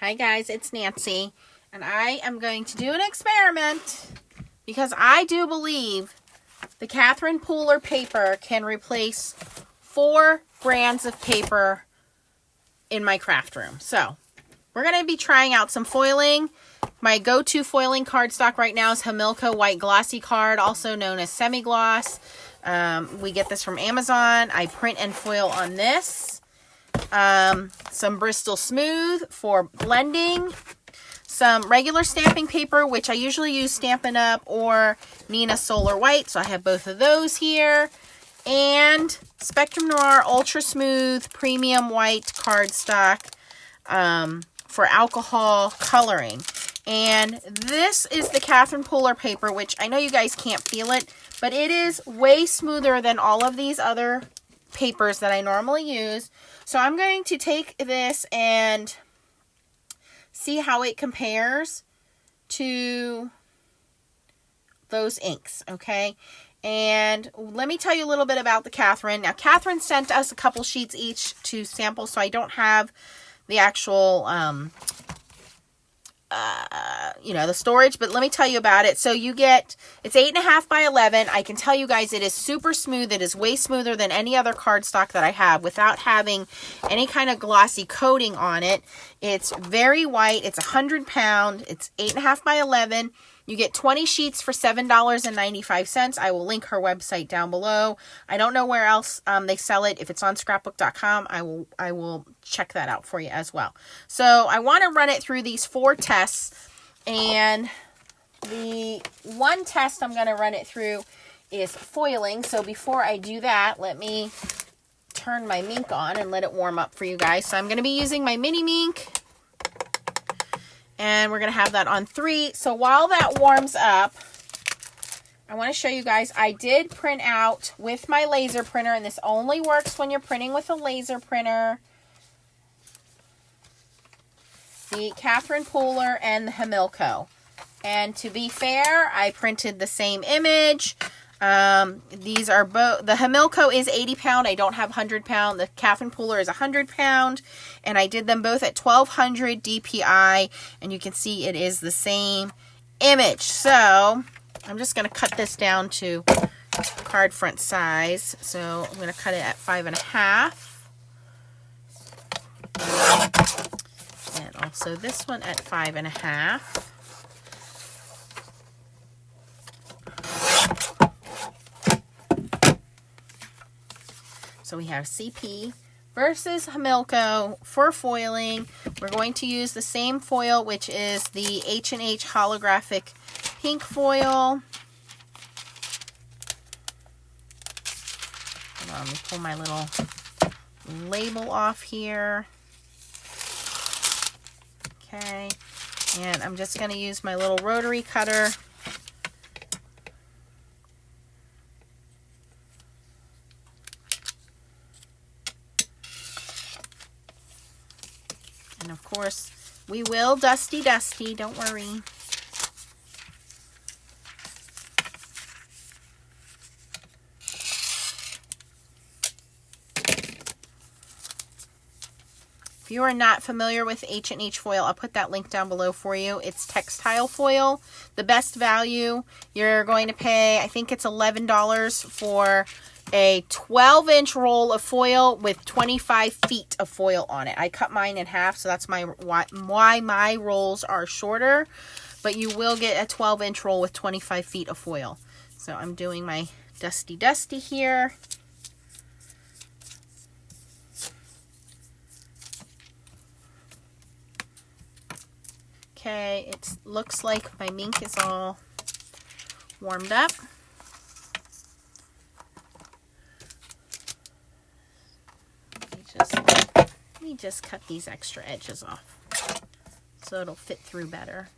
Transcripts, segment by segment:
Hi guys, it's Nancy, and I am going to do an experiment because I do believe the Catherine Pooler paper can replace 4 brands of paper in my craft room. So we're going to be trying out some foiling. My go-to foiling cardstock right now is Hamilco White Glossy Card, also known as semi-gloss. We get this from Amazon. I print and foil on this. Some Bristol Smooth for blending. Some regular stamping paper, which I usually use Stampin' Up! Or Neenah Solar White, so I have both of those here. And Spectrum Noir Ultra Smooth Premium White cardstock for alcohol coloring. And this is the Catherine Pooler paper, which I know you guys can't feel it, but it is way smoother than all of these other papers that I normally use. So I'm going to take this and see how it compares to those inks, okay? And let me tell you a little bit about the Catherine. Now, Catherine sent us a couple sheets each to sample, so I don't have the actual the storage, but let me tell you about it. So you get, it's 8.5 by 11. I can tell you guys it is super smooth. It is way smoother than any other cardstock that I have without having any kind of glossy coating on it. It's very white. It's 100 pound. It's 8.5 by 11. You get 20 sheets for $7.95. I will link her website down below. I don't know where else they sell it. If it's on scrapbook.com, I will check that out for you as well. So I want to run it through these 4 tests. And the one test I'm going to run it through is foiling. So before I do that, let me turn my Mink on and let it warm up for you guys. So I'm going to be using my mini Mink. And we're going to have that on 3. So while that warms up, I want to show you guys, I did print out with my laser printer, and this only works when you're printing with a laser printer, the Catherine Pooler and the Hamilco. And to be fair, I printed the same image. These are both, the Hamilco is 80 pound. I don't have 100 pound. The Catherine Pooler is 100 pound. And I did them both at 1200 DPI. And you can see it is the same image. So I'm just going to cut this down to card front size. So I'm going to cut it at 5.5. And also this one at 5.5. So we have CP versus Hamilco for foiling. We're going to use the same foil, which is the H&H holographic pink foil. Hold on, let me pull my little label off here. Okay, and I'm just going to use my little rotary cutter. And of course, we will dusty, don't worry. If you are not familiar with H&H foil, I'll put that link down below for you. It's textile foil. The best value, you're going to pay, I think it's $11 for a 12-inch roll of foil with 25 feet of foil on it. I cut mine in half, so that's why my rolls are shorter. But you will get a 12-inch roll with 25 feet of foil. So I'm doing my dusty here. Okay, it looks like my Mink is all warmed up. Let me just cut these extra edges off so it'll fit through better.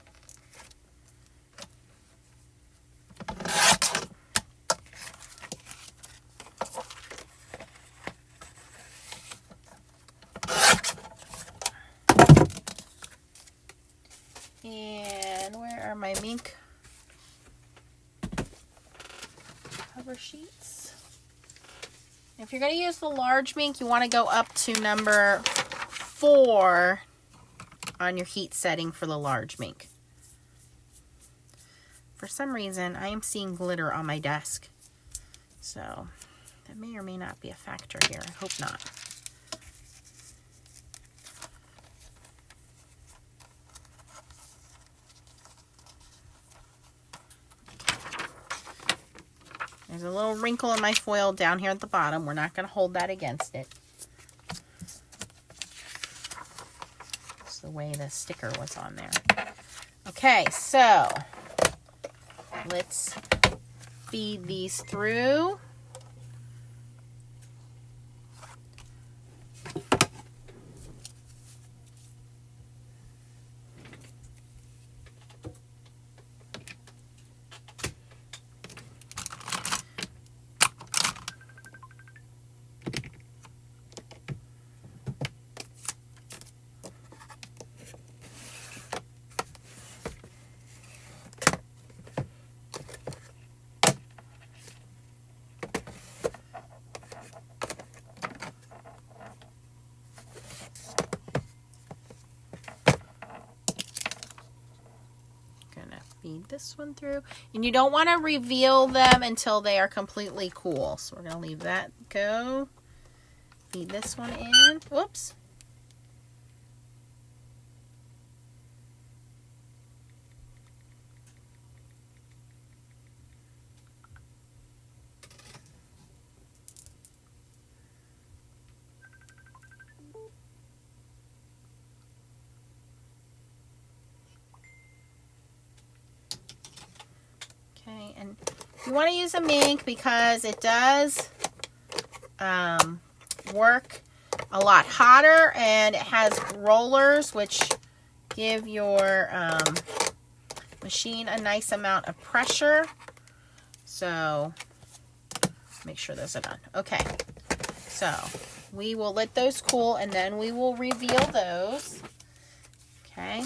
And where are my Mink cover sheets? If you're going to use the large Mink, you want to go up to number 4 on your heat setting for the large mink. For some reason, I am seeing glitter on my desk. So, that may or may not be a factor here. I hope not. There's a little wrinkle in my foil down here at the bottom. We're not going to hold that against it. It's the way the sticker was on there. Okay, so let's feed these through. Feed this one through. And you don't want to reveal them until they are completely cool. So we're going to leave that go. Feed this one in. Whoops. Okay, and you want to use a mink because it does work a lot hotter, and it has rollers which give your machine a nice amount of pressure. So make sure those are done. Okay, so we will let those cool and then we will reveal those. Okay.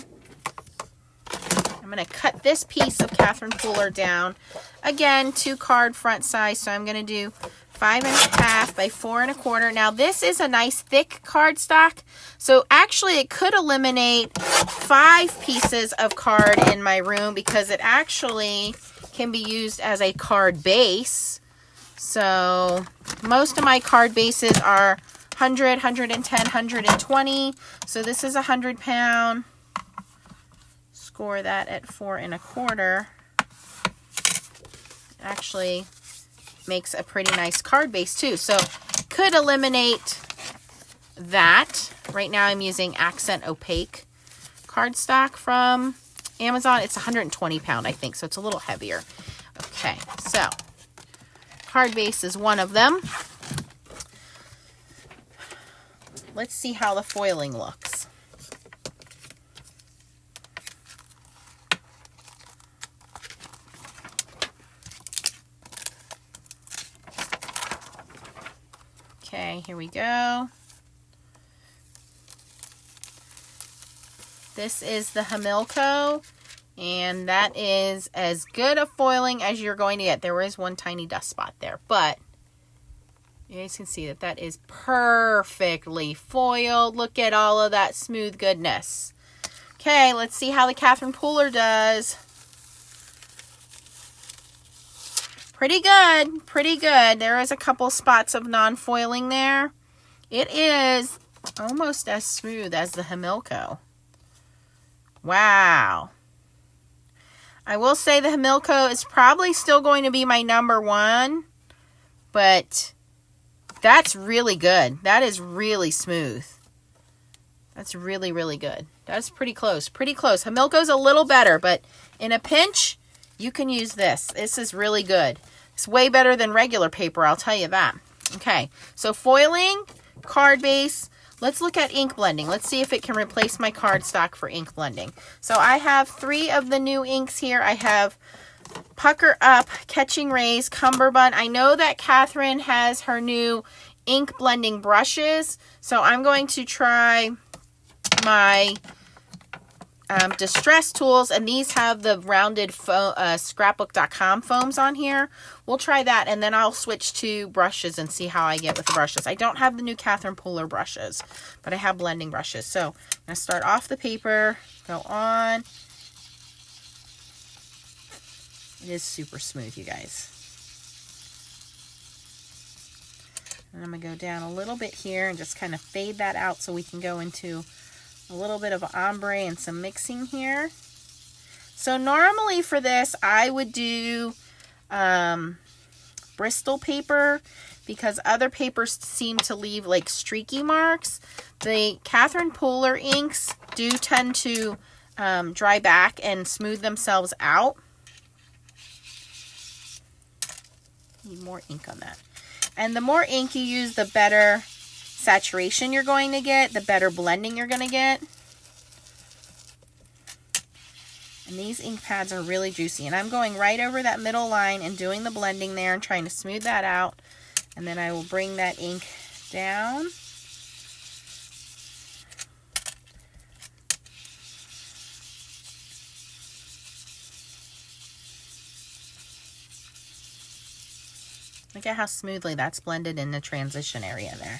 I'm going to cut this piece of Catherine Pooler down. Again, 2 card front size, so I'm going to do 5.5 by 4.25. Now, this is a nice thick cardstock, so actually it could eliminate 5 pieces of card in my room because it actually can be used as a card base. So, most of my card bases are 100, 110, 120. So, this is a 100-pound. Score that at 4.25. Actually makes a pretty nice card base too. So could eliminate that. Right now I'm using Accent Opaque cardstock from Amazon. It's 120 pound, I think, so it's a little heavier. Okay, so card base is one of them. Let's see how the foiling looks. Okay, here we go. This is the Hamilco, and that is as good a foiling as you're going to get. There is one tiny dust spot there, but you guys can see that that is perfectly foiled. Look at all of that smooth goodness. Okay, let's see how the Catherine Pooler does. Pretty good, pretty good. There is a couple spots of non-foiling there. It is almost as smooth as the Hamilco. Wow. I will say the Hamilco is probably still going to be my #1, but that's really good. That is really smooth. That's really, really good. That's pretty close, pretty close. Hamilco's a little better, but in a pinch, you can use this. This is really good. It's way better than regular paper, I'll tell you that. Okay, so foiling, card base. Let's look at ink blending. Let's see if it can replace my cardstock for ink blending. So I have 3 of the new inks here. I have Pucker Up, Catching Rays, Cummerbund. I know that Catherine has her new ink blending brushes, so I'm going to try my distress tools, and these have the rounded scrapbook.com foams on here. We'll try that, and then I'll switch to brushes and see how I get with the brushes. I don't have the new Catherine Pooler brushes, but I have blending brushes. So I'm going to start off the paper, go on. It is super smooth, you guys. And I'm going to go down a little bit here and just kind of fade that out so we can go into a little bit of ombre and some mixing here. So normally for this, I would do Bristol paper because other papers seem to leave like streaky marks. The Catherine Pooler inks do tend to dry back and smooth themselves out. Need more ink on that. And the more ink you use, the better saturation you're going to get, the better blending you're going to get. And these ink pads are really juicy. And I'm going right over that middle line and doing the blending there and trying to smooth that out. And then I will bring that ink down. Look at how smoothly that's blended in the transition area there.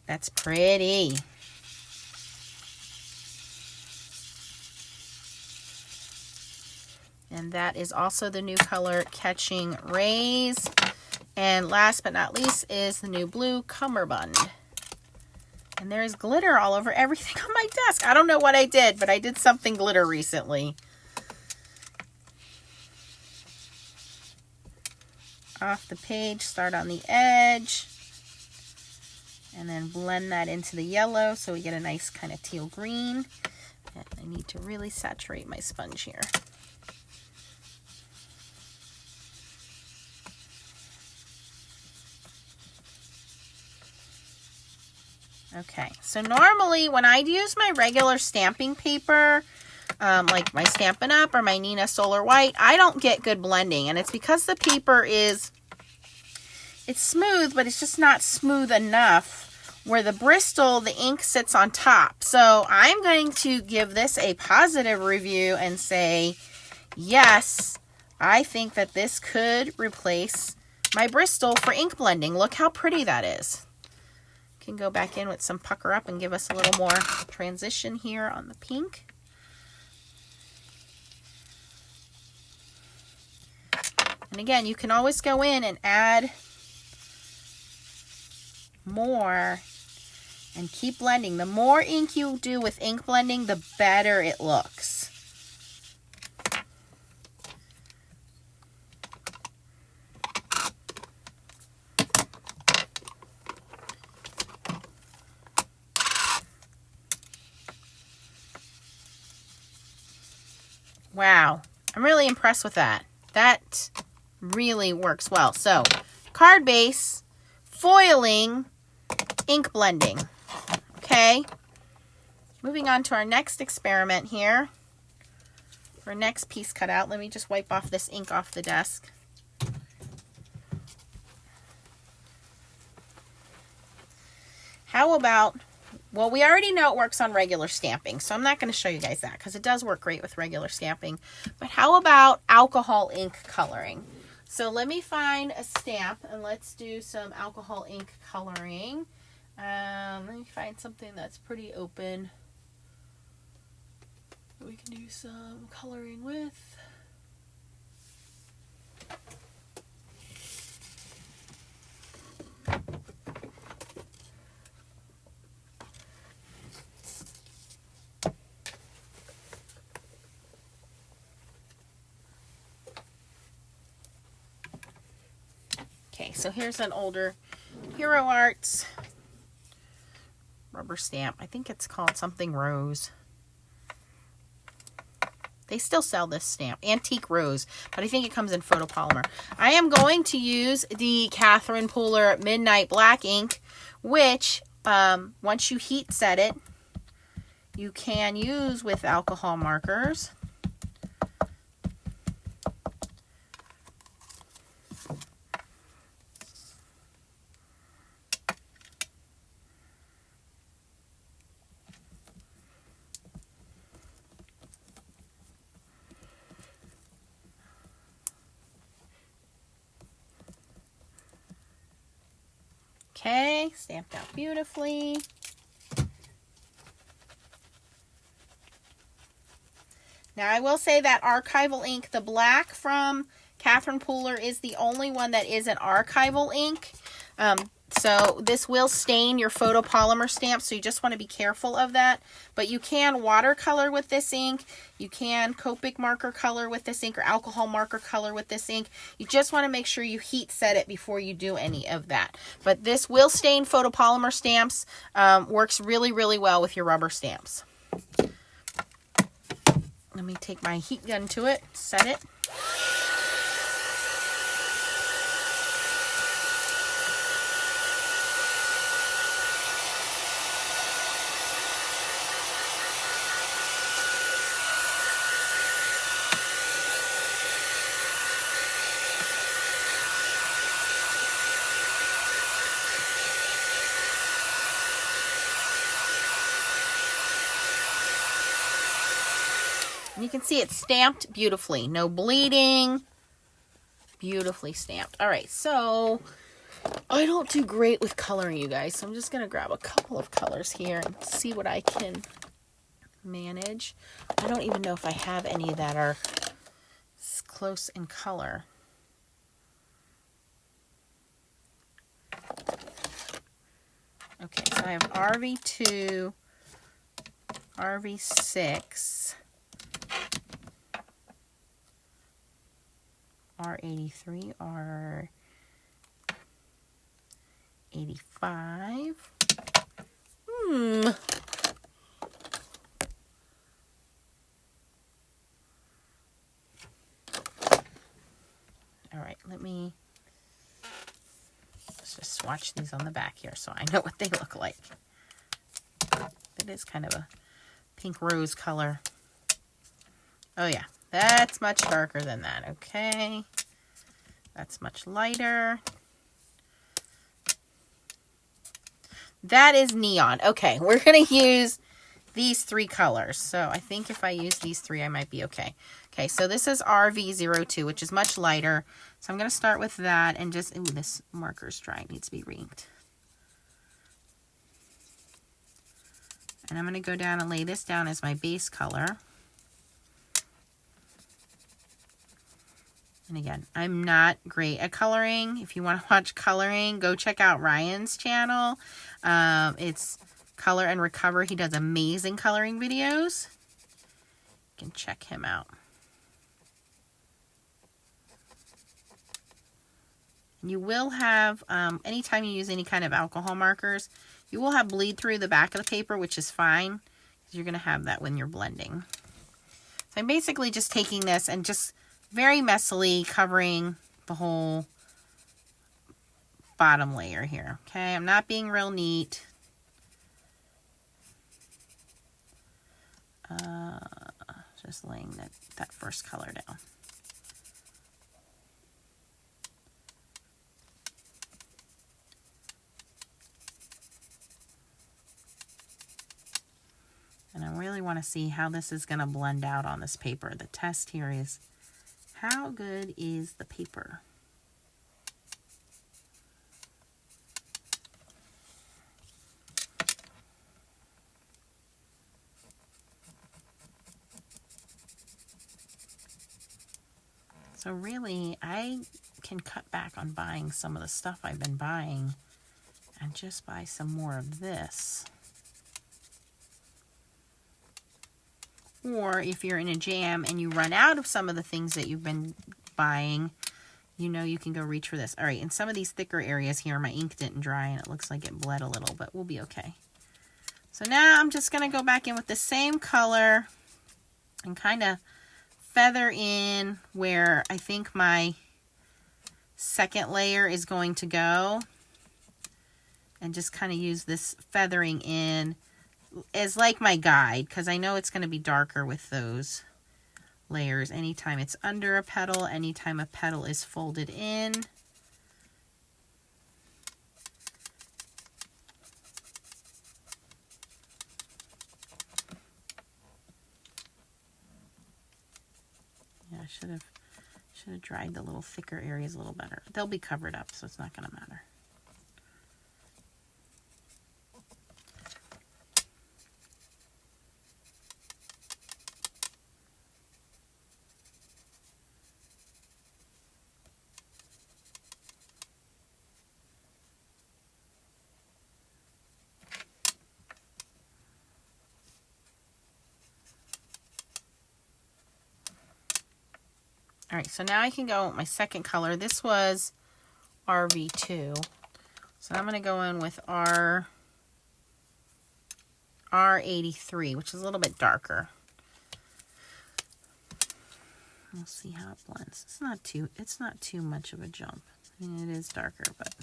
That's pretty. And that is also the new color Catching Rays. And last but not least is the new blue Cummerbund. And there's glitter all over everything on my desk. I don't know what I did, but I did something glitter recently. Off the page, start on the edge, and then blend that into the yellow so we get a nice kind of teal green. And I need to really saturate my sponge here. Okay, so normally when I use my regular stamping paper, like my Stampin' Up! Or my Neenah Solar White, I don't get good blending. And it's because the paper it's smooth, but it's just not smooth enough. Where the Bristol, the ink sits on top. So I'm going to give this a positive review and say, yes, I think that this could replace my Bristol for ink blending. Look how pretty that is. Can go back in with some pucker up and give us a little more transition here on the pink. And again, you can always go in and add more and keep blending. The more ink you do with ink blending, the better it looks. Wow, I'm really impressed with that. That really works well. So, card base, foiling, ink blending. Okay, moving on to our next experiment here. For next piece cut out, let me just wipe off this ink off the desk. How about, well, we already know it works on regular stamping, so I'm not going to show you guys that because it does work great with regular stamping. But how about alcohol ink coloring? So let me find a stamp and let's do some alcohol ink coloring. Let me find something that's pretty open that we can do some coloring with. Okay, so here's an older Hero Arts rubber stamp. I think it's called something Rose. They still sell this stamp, Antique Rose, but I think it comes in photopolymer. I am going to use the Catherine Pooler Midnight Black ink, which once you heat set it, you can use with alcohol markers. Okay, stamped out beautifully. Now I will say that archival ink, the black from Catherine Pooler, is the only one that is an archival ink. So this will stain your photopolymer stamp, so you just want to be careful of that. But you can watercolor with this ink. You can Copic marker color with this ink, or alcohol marker color with this ink. You just want to make sure you heat set it before you do any of that. But this will stain photopolymer stamps. Works really, really well with your rubber stamps. Let me take my heat gun to it, set it. You can see it's stamped beautifully. No bleeding. Beautifully stamped. All right, so I don't do great with coloring, you guys. So I'm just going to grab a couple of colors here and see what I can manage. I don't even know if I have any that are close in color. Okay, so I have RV2, RV6, R83, R85. All right, let's just swatch these on the back here so I know what they look like. It is kind of a pink rose color. Oh yeah, that's much darker than that. Okay, that's much lighter. That is neon. Okay, we're going to use these three colors. So I think if I use these three, I might be okay. Okay, so this is RV02, which is much lighter. So I'm going to start with that and just, ooh, this marker's dry. It needs to be reinked. And I'm going to go down and lay this down as my base color. And again, I'm not great at coloring. If you want to watch coloring, go check out Ryan's channel. It's Color and Recover. He does amazing coloring videos. You can check him out. You will have, anytime you use any kind of alcohol markers, you will have bleed through the back of the paper, which is fine, because you're going to have that when you're blending. So I'm basically just taking this and just very messily covering the whole bottom layer here. Okay, I'm not being real neat. Just laying that first color down. And I really want to see how this is going to blend out on this paper. The test here is, how good is the paper? So really, I can cut back on buying some of the stuff I've been buying and just buy some more of this. Or if you're in a jam and you run out of some of the things that you've been buying, you know you can go reach for this. All right, in some of these thicker areas here, my ink didn't dry and it looks like it bled a little, but we'll be okay. So now I'm just going to go back in with the same color and kind of feather in where I think my second layer is going to go. And just kind of use this feathering in as like my guide, because I know it's going to be darker with those layers. Anytime it's under a petal, anytime a petal is folded in. Yeah, I should have dried the little thicker areas a little better. They'll be covered up, so it's not going to matter. All right, so now I can go with my second color. This was RV2. So I'm going to go in with R83, which is a little bit darker. We'll see how it blends. It's not too much of a jump. I mean, it is darker, but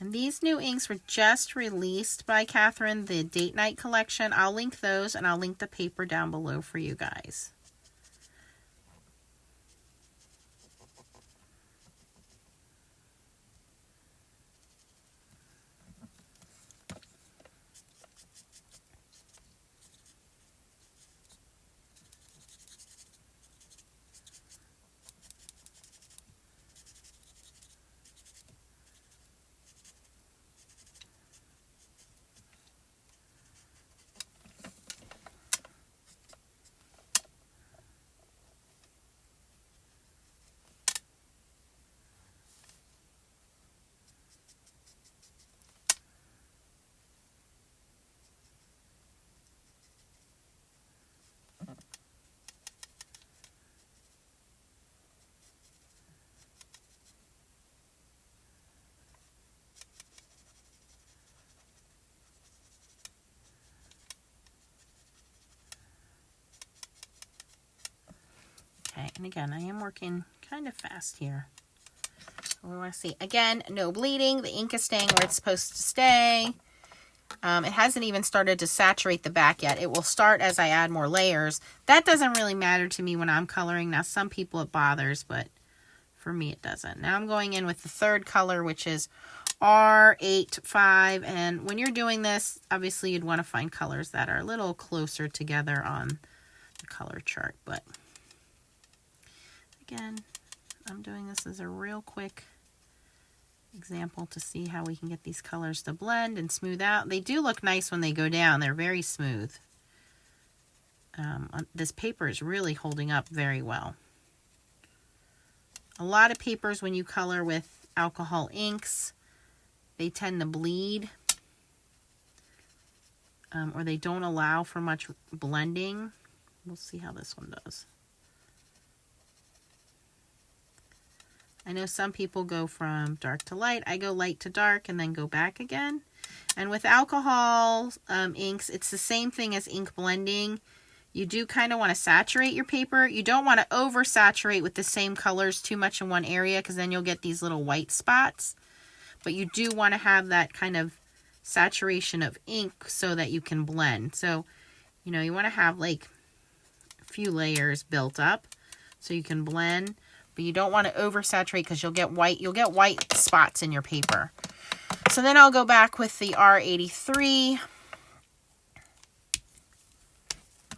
and these new inks were just released by Catherine, the Date Night collection. I'll link those, and I'll link the paper down below for you guys. Okay, and again, I am working kind of fast here. We want to see, again, no bleeding. The ink is staying where it's supposed to stay. It hasn't even started to saturate the back yet. It will start as I add more layers. That doesn't really matter to me when I'm coloring. Now, some people it bothers, but for me it doesn't. Now I'm going in with the third color, which is R85. And when you're doing this, obviously you'd want to find colors that are a little closer together on the color chart. But again, I'm doing this as a real quick example to see how we can get these colors to blend and smooth out. They do look nice when they go down. They're very smooth. This paper is really holding up very well. A lot of papers, when you color with alcohol inks, they tend to bleed, or they don't allow for much blending. We'll see how this one does. I know some people go from dark to light. I go light to dark and then go back again. And with alcohol inks, it's the same thing as ink blending. You do kind of want to saturate your paper. You don't want to oversaturate with the same colors too much in one area, because then you'll get these little white spots. But you do want to have that kind of saturation of ink so that you can blend. So, you know, you want to have like a few layers built up so you can blend. But you don't want to oversaturate, because you'll get white spots in your paper. So then I'll go back with the R83.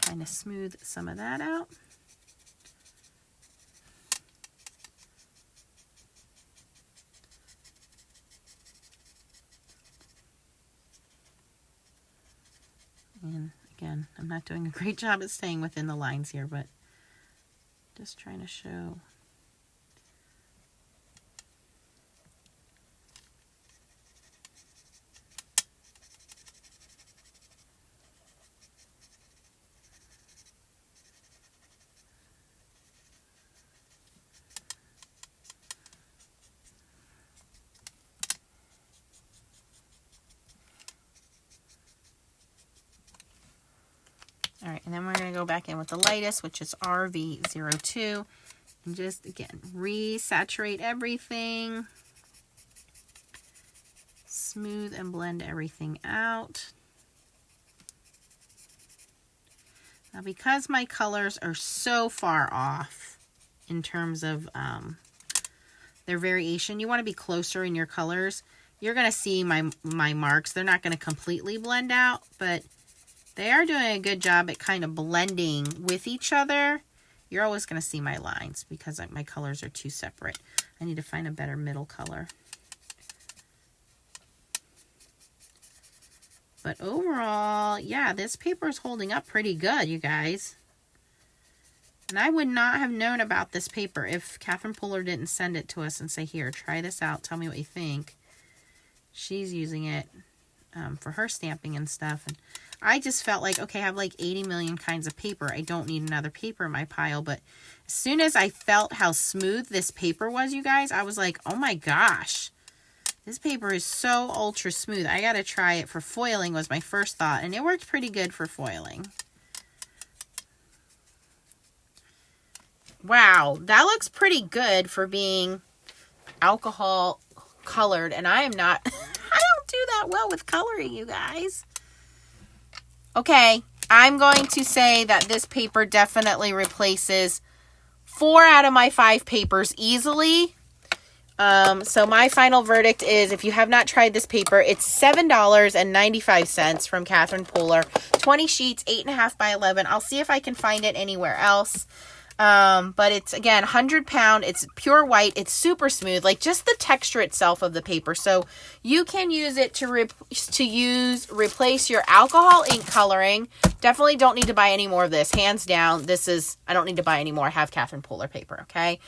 Kind of smooth some of that out. And again, I'm not doing a great job at staying within the lines here, but just trying to show. All right, and then we're going to go back in with the lightest, which is RV02, and just, again, resaturate everything, smooth and blend everything out. Now, because my colors are so far off in terms of their variation, you want to be closer in your colors. You're going to see my marks. They're not going to completely blend out, but they are doing a good job at kind of blending with each other. You're always going to see my lines because my colors are too separate. I need to find a better middle color. But overall, yeah, this paper is holding up pretty good, you guys. And I would not have known about this paper if Catherine Pooler didn't send it to us and say, here, try this out. Tell me what you think. she's using it for her stamping and stuff. And I just felt like, okay, I have like 80 million kinds of paper. I don't need another paper in my pile. But as soon as I felt how smooth this paper was, you guys, I was like, oh my gosh. This paper is so ultra smooth. I got to try it for foiling was my first thought. And it worked pretty good for foiling. Wow, that looks pretty good for being alcohol colored. And I am not, I don't do that well with coloring, you guys. Okay, I'm going to say that this paper definitely replaces 4 out of my 5 papers easily. So my final verdict is, if you have not tried this paper, it's $7.95 from Catherine Pooler. 20 sheets, 8.5 by 11. I'll see if I can find it anywhere else. But it's, again, 100 pound. It's pure white. It's super smooth, like just the texture itself of the paper. So you can use it to replace your alcohol ink coloring. Definitely don't need to buy any more of this. Hands down, I don't need to buy any more. I have Catherine Pooler paper, okay?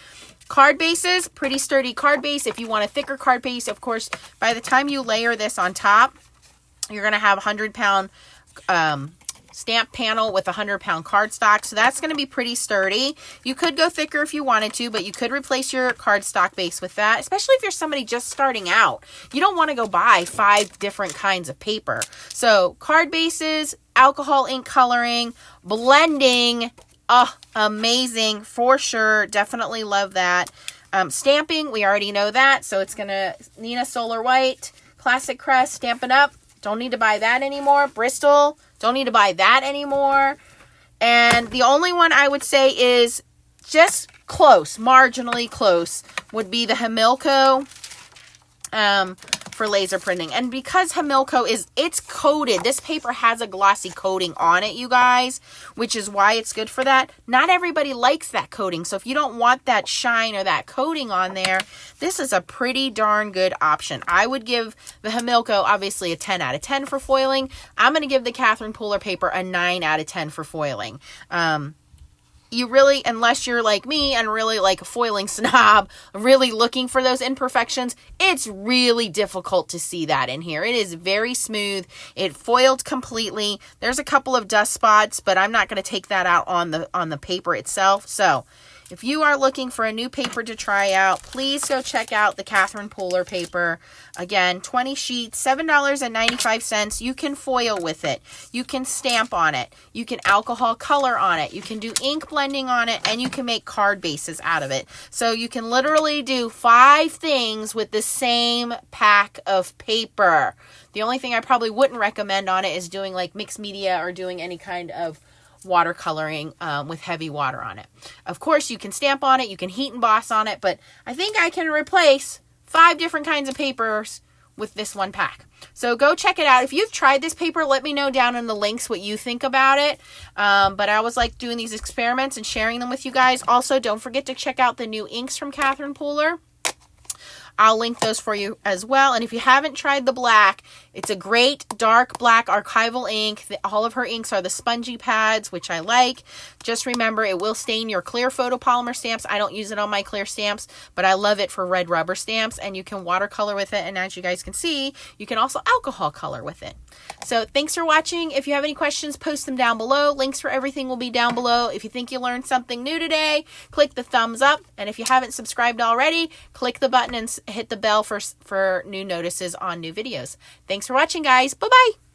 Card bases, pretty sturdy card base. If you want a thicker card base, of course, by the time you layer this on top, you're going to have 100 pound, stamp panel with 100 pound cardstock. So that's going to be pretty sturdy. You could go thicker if you wanted to, but you could replace your cardstock base with that, especially if you're somebody just starting out. You don't want to go buy 5 different kinds of paper. So card bases, alcohol ink coloring, blending, amazing for sure. Definitely love that. Stamping, we already know that. So it's going to Neenah Solar White, Classic Crest, Stampin' Up. Don't need to buy that anymore. Bristol, don't need to buy that anymore. And the only one I would say is just close, marginally close, would be the Hamilco for laser printing. And because Hamilco it's coated, this paper has a glossy coating on it, you guys, which is why it's good for that. Not everybody likes that coating. So if you don't want that shine or that coating on there, this is a pretty darn good option. I would give the Hamilco, obviously, a 10 out of 10 for foiling. I'm going to give the Catherine Pooler paper a 9 out of 10 for foiling. You really, unless you're like me and really like a foiling snob, really looking for those imperfections, it's really difficult to see that in here. It is very smooth. It foiled completely. There's a couple of dust spots, but I'm not going to take that out on the paper itself. So if you are looking for a new paper to try out, please go check out the Catherine Pooler paper. Again, 20 sheets, $7.95. You can foil with it. You can stamp on it. You can alcohol color on it. You can do ink blending on it, and you can make card bases out of it. So you can literally do 5 things with the same pack of paper. The only thing I probably wouldn't recommend on it is doing like mixed media or doing any kind of watercoloring with heavy water on it. Of course, you can stamp on it, you can heat emboss on it, but I think I can replace 5 different kinds of papers with this one pack. So go check it out. If you've tried this paper, let me know down in the links what you think about it. But I always like doing these experiments and sharing them with you guys. Also, don't forget to check out the new inks from Catherine Pooler. I'll link those for you as well. And if you haven't tried the black, it's a great dark black archival ink. All of her inks are the spongy pads, which I like. Just remember, it will stain your clear photopolymer stamps. I don't use it on my clear stamps, but I love it for red rubber stamps. And you can watercolor with it. And as you guys can see, you can also alcohol color with it. So thanks for watching. If you have any questions, post them down below. Links for everything will be down below. If you think you learned something new today, click the thumbs up. And if you haven't subscribed already, click the button and hit the bell for new notices on new videos. Thanks for watching, guys. Bye-bye.